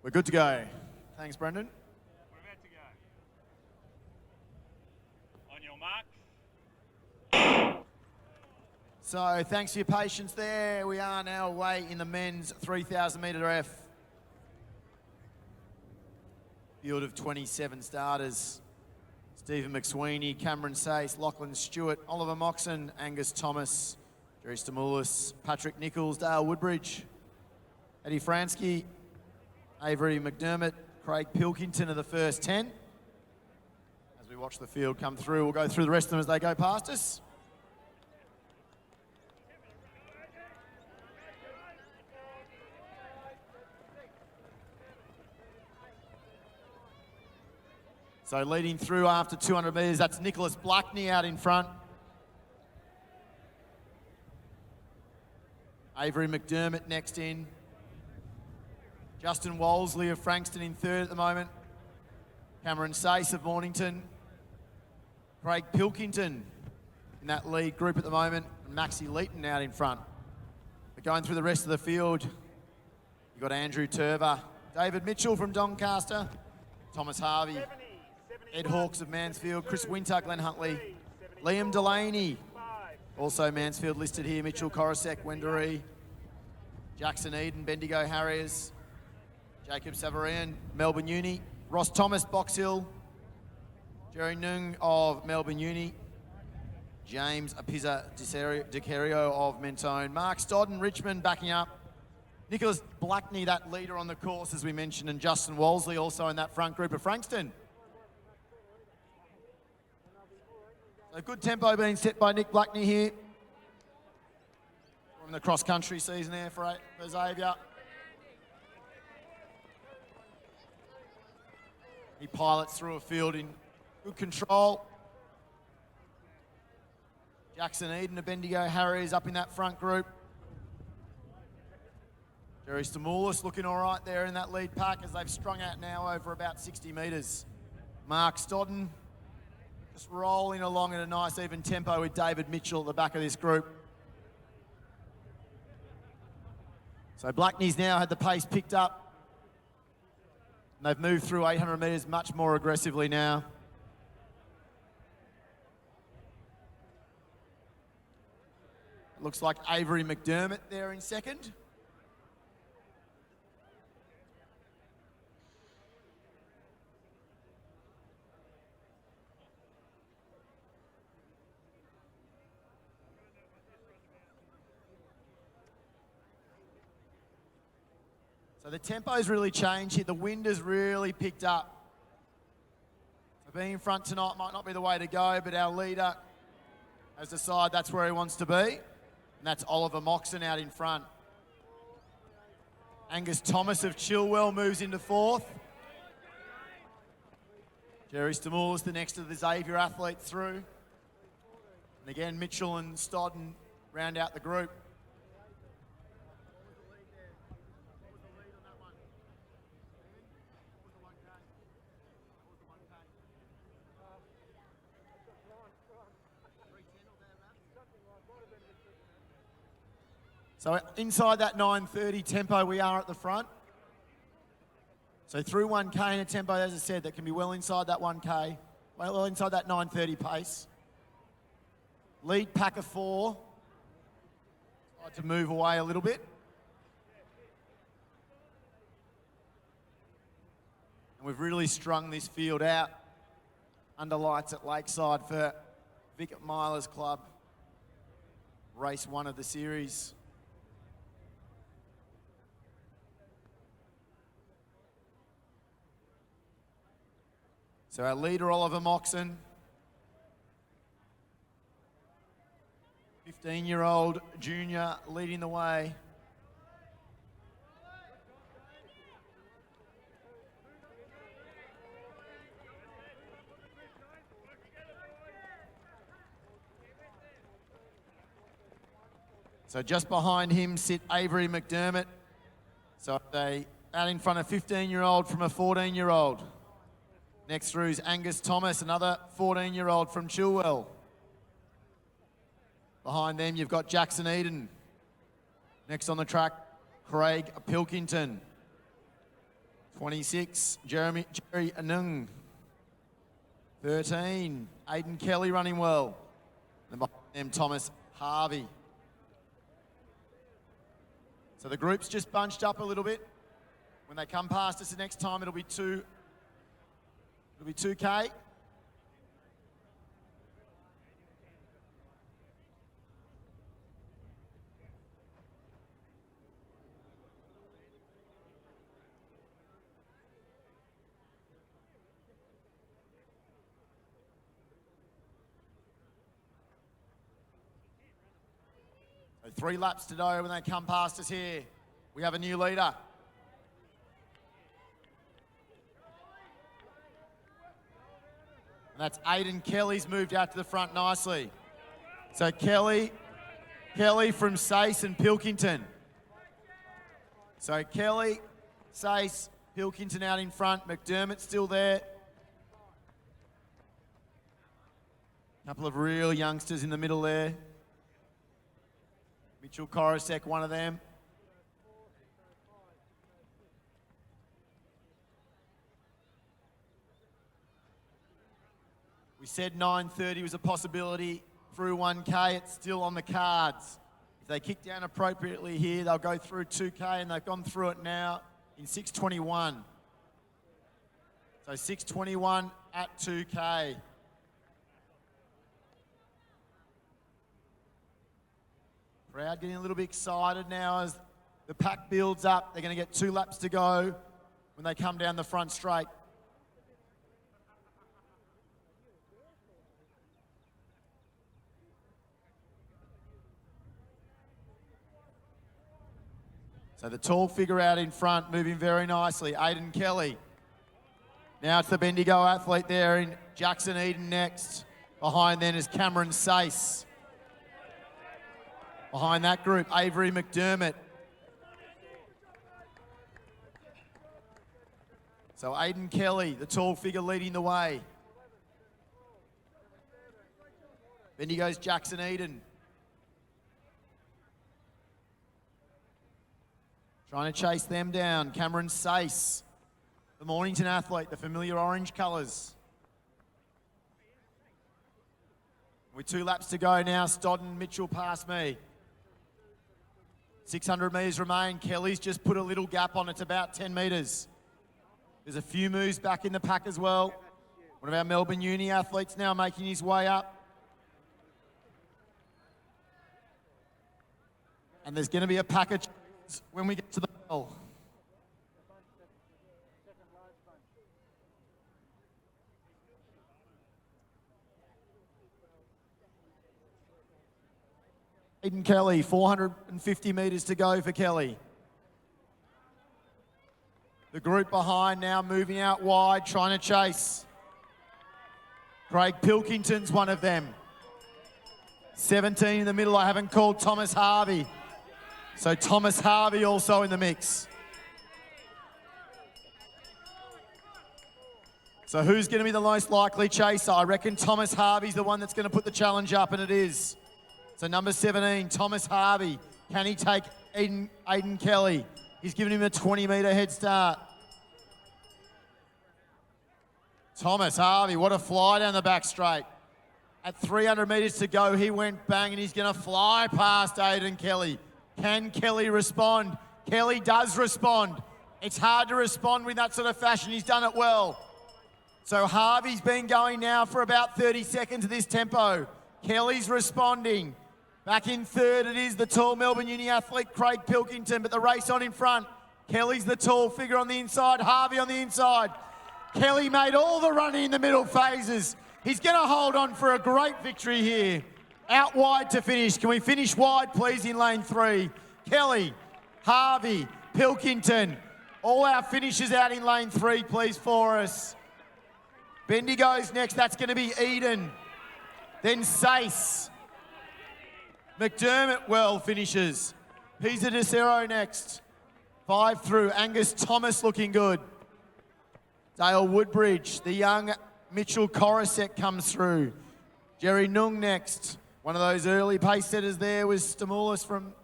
We're good to go. Thanks, Brendan. We're about to go. On your marks. So thanks for your patience there. We are now away in the men's 3,000 metre F. Field of 27 starters. Stephen McSweeney, Cameron Sace, Lachlan Stewart, Oliver Moxon, Angus Thomas, Jerry Stamoulis, Patrick Nichols, Dale Woodbridge, Eddie Fransky, Avery McDermott, Craig Pilkington are the first 10. As we watch the field come through, we'll go through the rest of them as they go past us. So leading through after 200 metres, that's Nicholas Blackney out in front. Avery McDermott next in. Justin Wolseley of Frankston in third at the moment. Cameron Sace of Mornington. Craig Pilkington in that lead group at the moment. And Maxie Leeton out in front. But going through the rest of the field, you've got Andrew Turver, David Mitchell from Doncaster, Thomas Harvey, Ed Hawkes of Mansfield, Chris Winter, Glenn Huntley, Liam Delaney, also Mansfield listed here, Mitchell Korosek, Wendouree, Jackson Eden, Bendigo Harriers, Jacob Savarian, Melbourne Uni, Ross Thomas, Box Hill, Jerry Nung of Melbourne Uni, James Apizza DeCario of Mentone, Mark Stodden, Richmond backing up, Nicholas Blackney, that leader on the course as we mentioned, and Justin Wolseley also in that front group of Frankston. So good tempo being set by Nick Blackney here. From the cross-country season there for Xavier. He pilots through a field in good control. Jackson Eden of Bendigo Harriers up in that front group. Jerry Stamoulis looking all right there in that lead pack as they've strung out now over about 60 metres. Mark Stodden just rolling along at a nice even tempo with David Mitchell at the back of this group. So Blackney's now had the pace picked up. And they've moved through 800 metres much more aggressively now. It looks like Avery McDermott there in second. So the tempo's really changed here. The wind has really picked up. So being in front tonight might not be the way to go, but our leader has decided that's where he wants to be. And that's Oliver Moxon out in front. Angus Thomas of Chilwell moves into fourth. Jerry Stamoulis, the next of the Xavier athletes through. And again, Mitchell and Stodden round out the group. So inside that 9:30 tempo, we are at the front. So through 1K in a tempo, as I said, that can be well inside that 1K, well inside that 9:30 pace. Lead pack of 4. Tried to move away a little bit. And we've really strung this field out under lights at Lakeside for Vic Milers Club. Race 1 of the series. So our leader, Oliver Moxon, 15-year-old junior leading the way. So just behind him sit Avery McDermott. So they out in front of 15-year-old from a 14-year-old. Next through is Angus Thomas, another 14-year-old from Chilwell. Behind them, you've got Jackson Eden. Next on the track, Craig Pilkington. 26, Jerry Anung. 13, Aiden Kelly running well. And behind them, Thomas Harvey. So the group's just bunched up a little bit. When they come past us the next time, it'll be 2K. So 3 laps to go when they come past us here. We have a new leader. And that's Aiden Kelly's moved out to the front nicely. So Kelly from Sace and Pilkington. So Kelly, Sace, Pilkington out in front. McDermott's still there. A couple of real youngsters in the middle there. Mitchell Korosek, one of them. We said 9:30 was a possibility through 1K. It's still on the cards. If they kick down appropriately here, they'll go through 2K, and they've gone through it now in 6:21. So 6:21 at 2K. Crowd getting a little bit excited now as the pack builds up. They're going to get 2 laps to go when they come down the front straight. So the tall figure out in front, moving very nicely, Aiden Kelly. Now it's the Bendigo athlete there in Jackson Eden next. Behind then is Cameron Sace. Behind that group, Avery McDermott. So Aiden Kelly, the tall figure, leading the way. Bendigo's Jackson Eden. Trying to chase them down. Cameron Sace, the Mornington athlete, the familiar orange colours. With 2 laps to go now, Stodden, Mitchell past me. 600 metres remain. Kelly's just put a little gap on. It's about 10 metres. There's a few moves back in the pack as well. One of our Melbourne Uni athletes now making his way up. And there's going to be a package when we get to the bell. Aiden Kelly, 450 metres to go for Kelly. The group behind now moving out wide, trying to chase. Craig Pilkington's one of them. 17 in the middle, I haven't called Thomas Harvey. So Thomas Harvey also in the mix. So who's going to be the most likely chaser? I reckon Thomas Harvey's the one that's going to put the challenge up, and it is. So number 17, Thomas Harvey. Can he take Aiden Kelly? He's given him a 20-metre head start. Thomas Harvey, what a fly down the back straight. At 300 metres to go, he went bang, and he's going to fly past Aiden Kelly. Can Kelly respond? Kelly does respond. It's hard to respond with that sort of fashion. He's done it well. So Harvey's been going now for about 30 seconds at this tempo. Kelly's responding. Back in third, it is the tall Melbourne Uni athlete, Craig Pilkington, but the race on in front. Kelly's the tall figure on the inside, Harvey on the inside. Kelly made all the running in the middle phases. He's going to hold on for a great victory here. Out wide to finish. Can we finish wide, please, in lane 3? Kelly, Harvey, Pilkington. All our finishers out in lane 3, please, for us. Bendigo's next. That's going to be Eden. Then Sace. McDermott well finishes. Pisa de Cero next. 5 through. Angus Thomas looking good. Dale Woodbridge. The young Mitchell Korosek comes through. Jerry Nung next. One of those early pace setters there was Stimulus from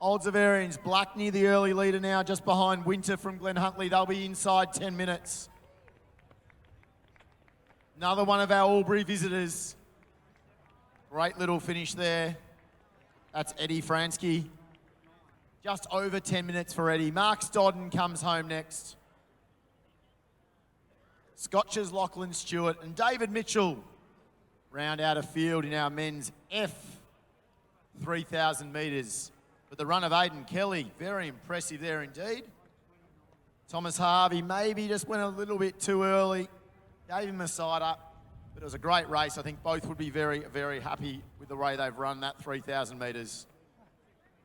Oldsavarians, Blackney, the early leader now, just behind Winter from Glen Huntley. They'll be inside 10 minutes. Another one of our Albury visitors. Great little finish there. That's Eddie Fransky. Just over 10 minutes for Eddie. Mark Stodden comes home next. Scotch's Lachlan Stewart and David Mitchell round out of field in our men's F 3,000 metres. But the run of Aidan Kelly, very impressive there indeed. Thomas Harvey maybe just went a little bit too early. Gave him a side up, but it was a great race. I think both would be very, very happy with the way they've run that 3,000 metres.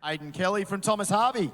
Aidan Kelly from Thomas Harvey.